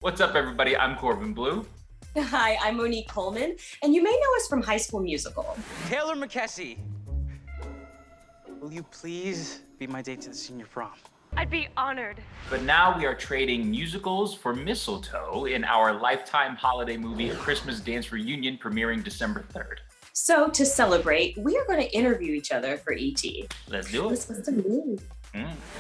What's up, everybody? I'm Corbin Bleu. Hi, I'm Monique Coleman, and you may know us from High School Musical. Taylor McKessie, will you please be my date to the senior prom? I'd be honored. But now we are trading musicals for mistletoe in our Lifetime holiday movie, A Christmas Dance Reunion, premiering December 3rd. So to celebrate, we are going to interview each other for ET. Let's do it. Listen to me.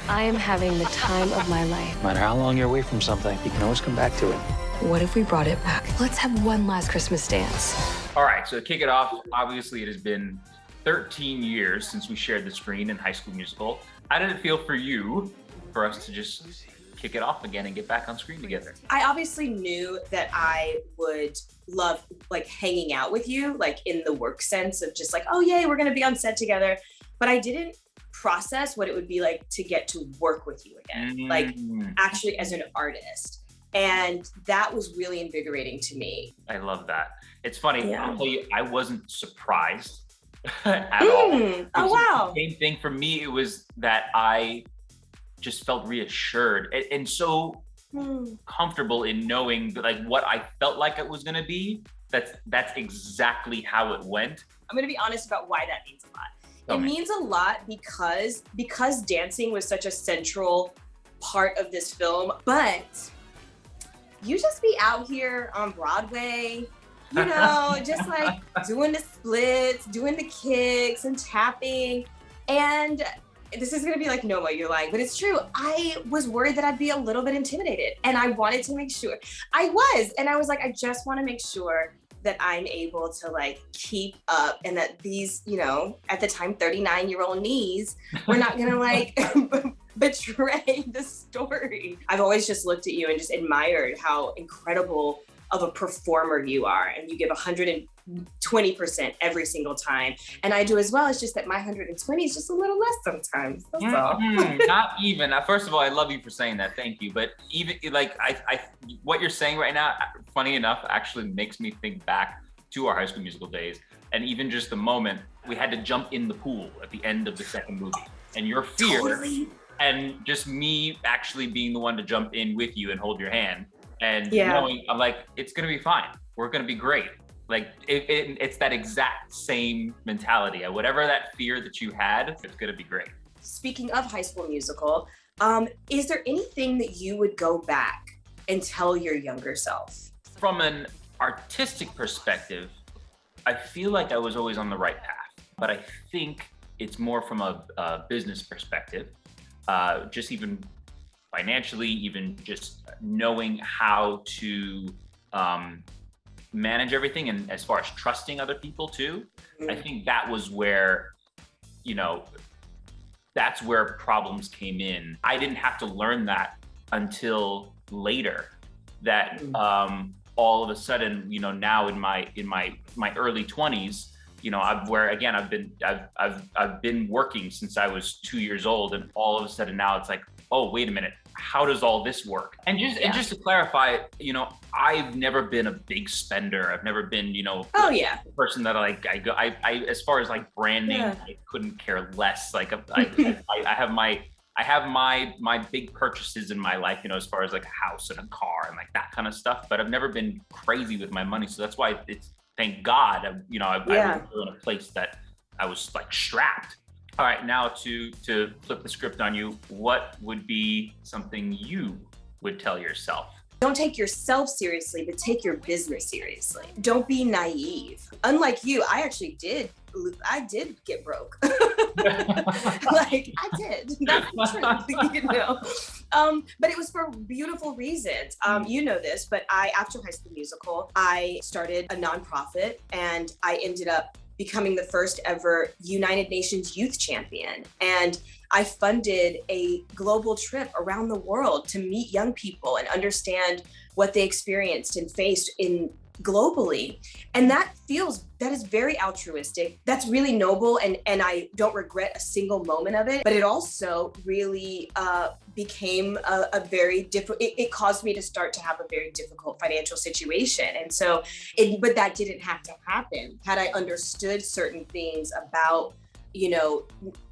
I am having the time of my life. No matter how long you're away from something, you can always come back to it. What if we brought it back? Let's have one last Christmas dance. All right, so to kick it off, obviously it has been 13 years since we shared the screen in High School Musical. How did it feel for you for us to just kick it off again and get back on screen together? I obviously knew that I would love hanging out with you, in the work sense of just oh yay, we're gonna be on set together. But I didn't process what it would be like to get to work with you again, actually as an artist. And that was really invigorating to me. I love that. It's funny, Yeah. I'll tell you, I wasn't surprised at all. Oh, wow. Same thing for me, it was that I just felt reassured and so comfortable in knowing that what I felt like it was gonna be, that's exactly how it went. I'm gonna be honest about why that means a lot. Tell It me. means a lot because dancing was such a central part of this film, but you just be out here on Broadway, just doing the splits, doing the kicks and tapping. And this is gonna be Noma, you're lying, but it's true. I was worried that I'd be a little bit intimidated and I wanted to make sure. I was I just wanna make sure that I'm able to keep up and that these, at the time 39-year-old knees, we're not gonna betray the story. I've always just looked at you and just admired how incredible of a performer you are, and you give 120% every single time. And I do as well. It's just that my 120 is just a little less sometimes. That's all. Not even. First of all, I love you for saying that. Thank you. But even I what you're saying right now, funny enough, actually makes me think back to our High School Musical days, and even just the moment we had to jump in the pool at the end of the second movie, and your fear, Totally. and just me actually being the one to jump in with you and hold your hand, and Yeah. knowing I'm it's gonna be fine. We're gonna be great. It's that exact same mentality. Whatever that fear that you had, it's gonna be great. Speaking of High School Musical, is there anything that you would go back and tell your younger self? From an artistic perspective, I feel like I was always on the right path, but I think it's more from a business perspective, just even financially, even just knowing how to manage everything, and as far as trusting other people too. I think that was where, that's where problems came in. I didn't have to learn that until later, that all of a sudden, now in my early 20s, I've been working since I was 2 years old, and all of a sudden now it's oh, wait a minute, how does all this work? And just to clarify, I've never been a big spender. I've never been, Oh yeah. the person that I as far as branding, Yeah. I couldn't care less. I have my big purchases in my life, as far as a house and a car and that kind of stuff, but I've never been crazy with my money. So that's why it's, thank God, I was in a place that I was strapped. All right, now to flip the script on you, what would be something you would tell yourself? Don't take yourself seriously, but take your business seriously. Don't be naive. Unlike you, I actually did get broke. I did. That's the truth, but it was for beautiful reasons. You know this, but after High School Musical, I started a nonprofit, and I ended up becoming the first ever United Nations Youth Champion. And I funded a global trip around the world to meet young people and understand what they experienced and faced globally. And that is very altruistic. That's really noble. And I don't regret a single moment of it, but it also really became a very difficult, it caused me to start to have a very difficult financial situation. And so, but that didn't have to happen. Had I understood certain things about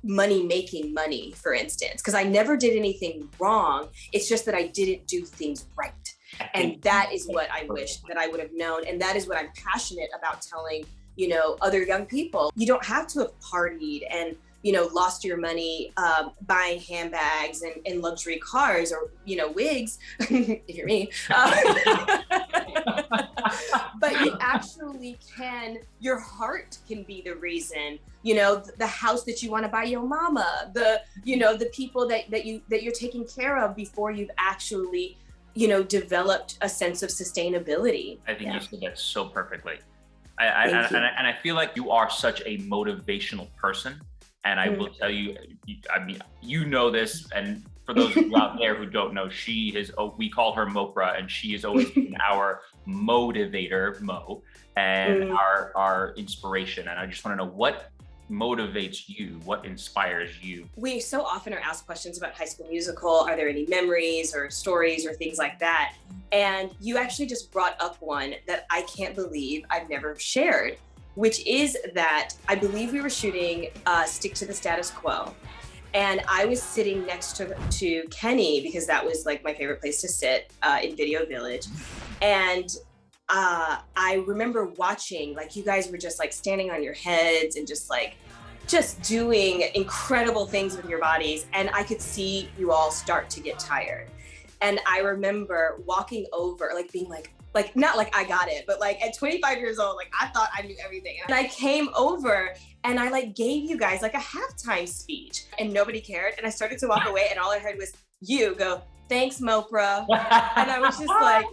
money making money, for instance, because I never did anything wrong. It's just that I didn't do things right. And that is what I wish that I would have known. And that is what I'm passionate about telling, you know, other young people. You don't have to have partied and, you know, lost your money buying handbags and luxury cars or, you know, wigs, if you're me. But you actually can, your heart can be the reason, you know, the house that you want to buy your mama, the, you know, the people that you're taking care of before you've actually, you know, developed a sense of sustainability. I think you said that so perfectly. And I feel like you are such a motivational person. And I will tell you, I mean, you know this, and for those of you out there who don't know, she is, we call her Moprah, and she has always been our motivator, Mo, and our inspiration. And I just want to know, what motivates you? What inspires you? We so often are asked questions about High School Musical. Are there any memories or stories or things like that? And you actually just brought up one that I can't believe I've never shared, which is that I believe we were shooting Stick to the Status Quo. And I was sitting next to Kenny, because that was like my favorite place to sit in Video Village. And I remember watching, like, you guys were just like standing on your heads and just doing incredible things with your bodies. And I could see you all start to get tired. And I remember walking over, like being like, not like I got it, but like at 25 years old, like I thought I knew everything. And I came over and I like gave you guys like a halftime speech and nobody cared. And I started to walk away and all I heard was you go, "Thanks, Moprah." And I was just like,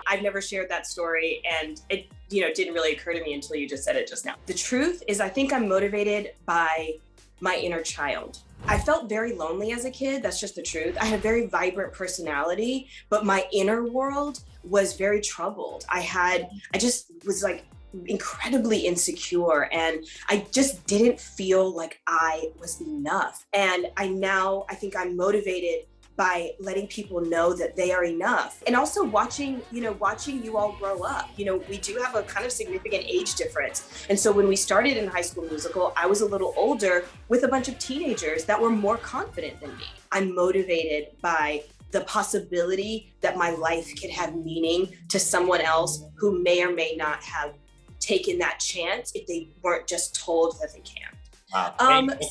I've never shared that story. And it, you know, didn't really occur to me until you just said it just now. The truth is, I think I'm motivated by my inner child. I felt very lonely as a kid. That's just the truth. I had a very vibrant personality, but my inner world was very troubled. I just was like incredibly insecure, and I just didn't feel like I was enough. And I think I'm motivated by letting people know that they are enough. And also watching you all grow up. You know, we do have a kind of significant age difference. And so when we started in High School Musical, I was a little older with a bunch of teenagers that were more confident than me. I'm motivated by the possibility that my life could have meaning to someone else who may or may not have taken that chance if they weren't just told that they can. Wow,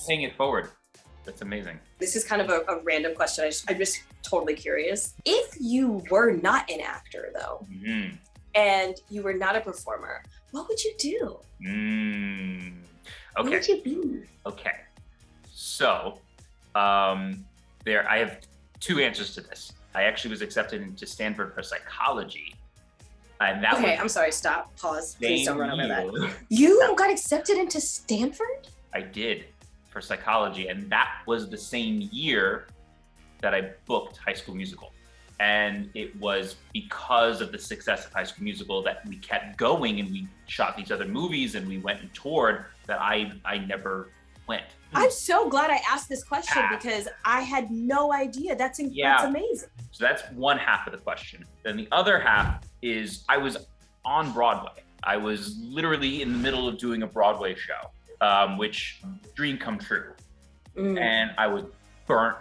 paying it forward. That's amazing. This is kind of a random question. I'm just totally curious. If you were not an actor though, and you were not a performer, what would you do? Okay. What would you be? Okay. So, I have two answers to this. I actually was accepted into Stanford for psychology. And that I'm sorry, stop, pause. Please don't run over that. You got accepted into Stanford? I did, for psychology. And that was the same year that I booked High School Musical. And it was because of the success of High School Musical that we kept going and we shot these other movies and we went and toured that I never went. I'm so glad I asked this question because I had no idea. That's amazing. So that's one half of the question. Then the other half is I was on Broadway. I was literally in the middle of doing a Broadway show, which dream come true. And I was burnt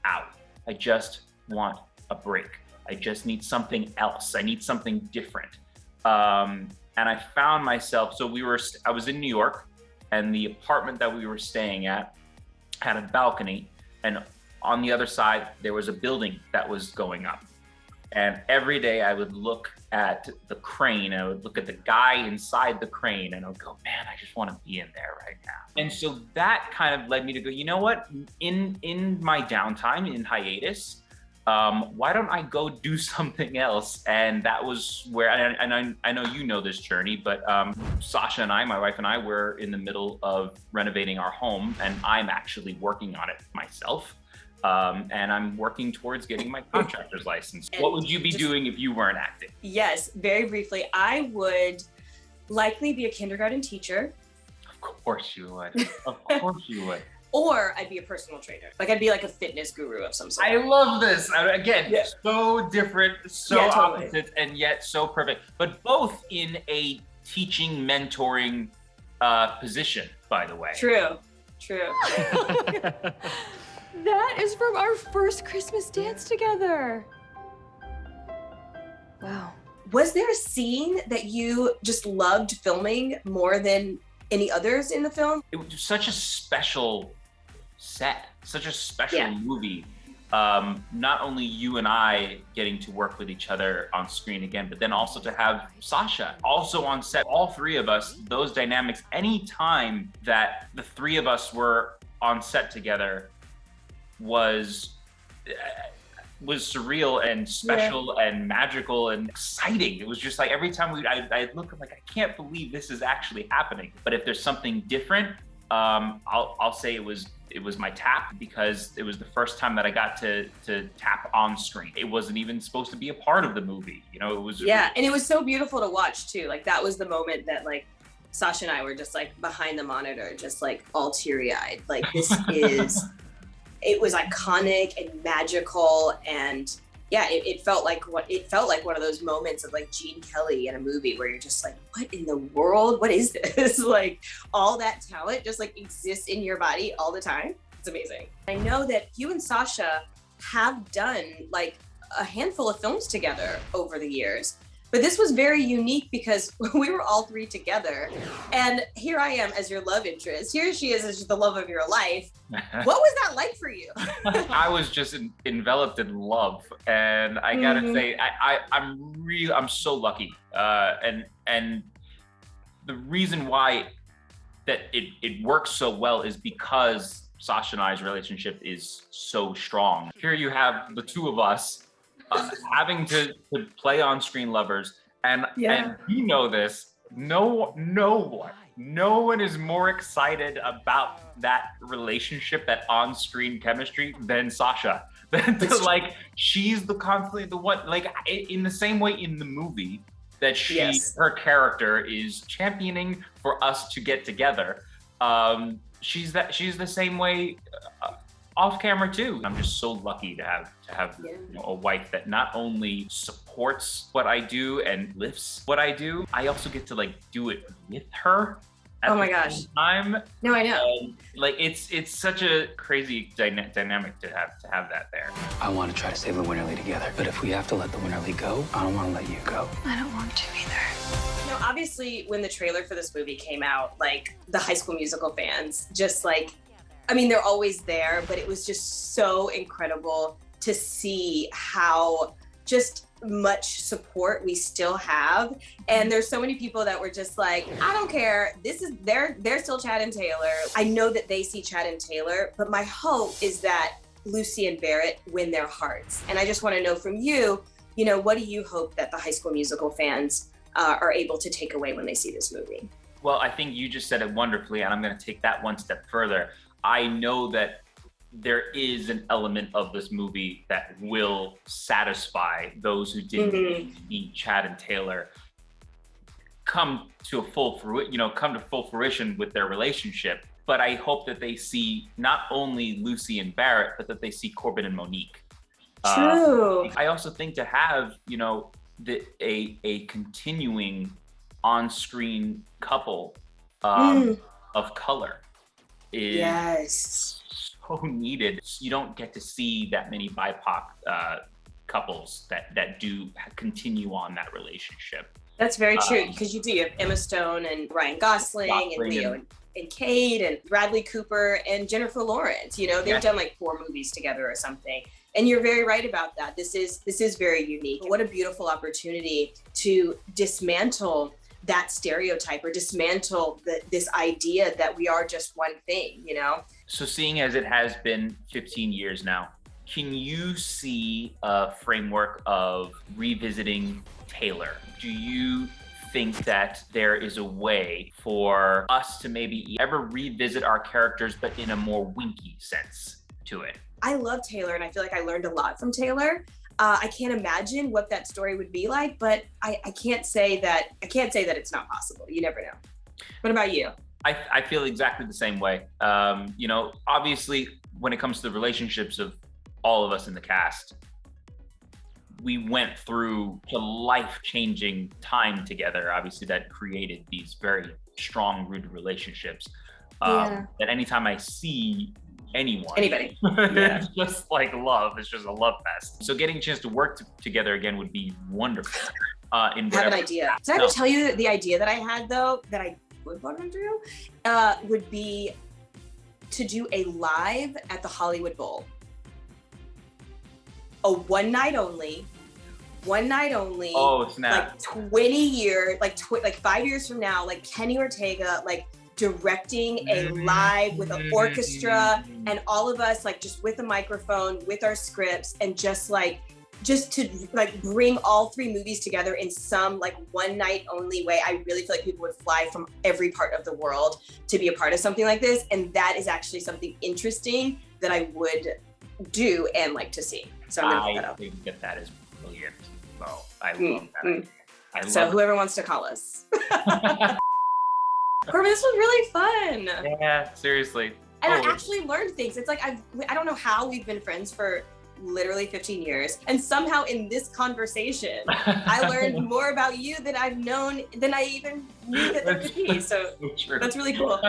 out. I just want a break. I just need something else. I need something different. And I found myself, I was in New York, and the apartment that we were staying at had a balcony, and on the other side, there was a building that was going up. And every day I would look at the crane, and I would look at the guy inside the crane, and I would go, man, I just want to be in there right now. And so that kind of led me to go, you know what? In my downtime, in hiatus, why don't I go do something else? And that was where, and I know you know this journey, but Sasha and I, my wife and I, were in the middle of renovating our home, and I'm actually working on it myself. And I'm working towards getting my contractor's license. And what would you be doing if you weren't acting? Yes, very briefly, I would likely be a kindergarten teacher. Of course you would. Of course you would. Or I'd be a personal trainer. Like I'd be like a fitness guru of some sort. I love this. Again, so different, so opposite, and yet so perfect. But both in a teaching, mentoring position, by the way. True. That is from our first Christmas dance together. Wow. Was there a scene that you just loved filming more than any others in the film? It was such a special set, such a special movie. Not only you and I getting to work with each other on screen again, but then also to have Sasha also on set. All three of us, those dynamics, any time that the three of us were on set together was surreal and special and magical and exciting. It was just like every time I'd look, I'm like, I can't believe this is actually happening. But if there's something different, I'll say it was my tap, because it was the first time that I got to tap on screen. It wasn't even supposed to be a part of the movie, you know. It was and it was so beautiful to watch too. Like that was the moment that like Sasha and I were just like behind the monitor, just like all teary-eyed. Like this is. It was iconic and magical, and it felt like one of those moments of like Gene Kelly in a movie where you're just like, what in the world? What is this? Like all that talent just like exists in your body all the time. It's amazing. I know that you and Sasha have done like a handful of films together over the years. But this was very unique because we were all three together. And here I am as your love interest. Here she is as the love of your life. What was that like for you? I was just enveloped in love. And I gotta say, I'm so lucky. And the reason why that it works so well is because Sasha and I's relationship is so strong. Here you have the two of us having to play on-screen lovers, and you know this. No one is more excited about that relationship, that on-screen chemistry, than Sasha. Like she's constantly the one. Like in the same way in the movie that her character is championing for us to get together. She's the same way. Off camera too. I'm just so lucky to have you know, a wife that not only supports what I do and lifts what I do, I also get to like do it with her. Oh my gosh! Time. No, I know. Like it's such a crazy dynamic to have that there. I want to try to save the Winterly together, but if we have to let the Winterly go, I don't want to let you go. I don't want to either. You know, obviously, when the trailer for this movie came out, like the High School Musical fans, just like. I mean, they're always there, but it was just so incredible to see how just much support we still have. And there's so many people that were just like, I don't care. They're still Chad and Taylor. I know that they see Chad and Taylor, but my hope is that Lucy and Barrett win their hearts. And I just want to know from you, you know, what do you hope that the High School Musical fans are able to take away when they see this movie? Well, I think you just said it wonderfully, and I'm going to take that one step further. I know that there is an element of this movie that will satisfy those who didn't meet Chad and Taylor come to full fruition with their relationship. But I hope that they see not only Lucy and Barrett, but that they see Corbin and Monique. True. I also think to have, you know, a continuing on-screen couple of color is so needed. You don't get to see that many BIPOC couples that do continue on that relationship. That's very true, because you have Emma Stone and Ryan Gosling and Leo and Kate and Bradley Cooper and Jennifer Lawrence. You know, they've done like 4 movies together or something. And you're very right about that. This is very unique. What a beautiful opportunity to dismantle that stereotype, or dismantle this idea that we are just one thing, you know? So seeing as it has been 15 years now, can you see a framework of revisiting Taylor? Do you think that there is a way for us to maybe ever revisit our characters, but in a more winky sense to it? I love Taylor, and I feel like I learned a lot from Taylor. I can't imagine what that story would be like, but I can't say that it's not possible. You never know. What about you? I feel exactly the same way. You know, obviously, when it comes to the relationships of all of us in the cast, we went through a life-changing time together, obviously, that created these very strong, rooted relationships. That anytime I see anyone. Anybody. It's just like love. It's just a love fest. So getting a chance to work together again would be wonderful. I have an idea. Did I ever tell you the idea that I had though, that I would want to do, would be to do a live at the Hollywood Bowl. A one night only. Oh, snap. Like 20 years, like 5 years from now, like Kenny Ortega, like directing a live with an orchestra and all of us like just with a microphone, with our scripts, and just to like bring all 3 movies together in some like one night only way. I really feel like people would fly from every part of the world to be a part of something like this. And that is actually something interesting that I would do and like to see. So I'm gonna put that up. I think that is brilliant. Oh, I love that. So whoever wants to call us. Corbin, this was really fun. Yeah, seriously. And I actually learned things. It's like, I don't know how we've been friends for literally 15 years. And somehow in this conversation, I learned more about you than I've known, than I even knew that there could be. So that's really cool.